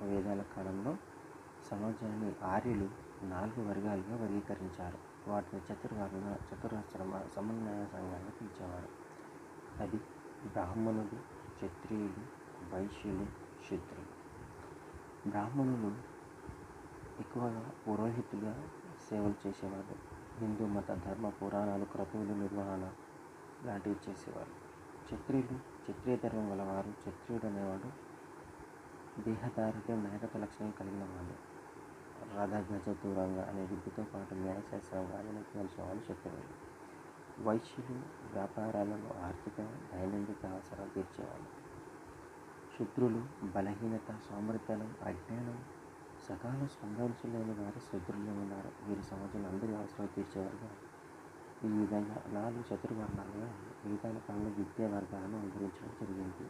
వేదాల కాలంలో సమాజాన్ని ఆర్యులు 4 వర్గాలుగా వర్గీకరించారు. వాటిని చతురాశ్రమ సమన్వయ సంఘంగా పిలిచేవారు. అది బ్రాహ్మణులు, క్షత్రియులు, వైశ్యులు, శూద్రులు. బ్రాహ్మణులు ఎక్కువగా పురోహితులుగా సేవలు చేసేవారు. హిందూ మత ధర్మ పురాణాలు, క్రతువులు నిర్వహణ లాంటివి చేసేవారు. క్షత్రియులు క్షత్రియ ధర్మం గలవారు. క్షత్రియుడు అనేవాడు దేహదారుఢ్యం, నాయకత్వ లక్షణం కలిగిన వాళ్ళు. రథ, గజ, దూరంగా అనే విద్యతో పాటు న్యాయశాస్త్రం తెలిసిన వాళ్ళు క్షత్రియులు. వైశ్యులు వ్యాపారాలలో ఆర్థిక, దైనందిక అవసరాలు తీర్చేవాళ్ళు. శూద్రులు బలహీనత, సోమరితనం, అజ్ఞానం, సకాల స్పందించలేని వారు శూద్రులే ఉన్నారు. వీరు సమాజంలో అందరి అవసరాలు తీర్చేవారుగా. ఈ విధంగా 4 చతుర్వర్ణాలుగా వేదాల కాలంలో విద్యా వర్గాలను వివరించడం జరిగింది.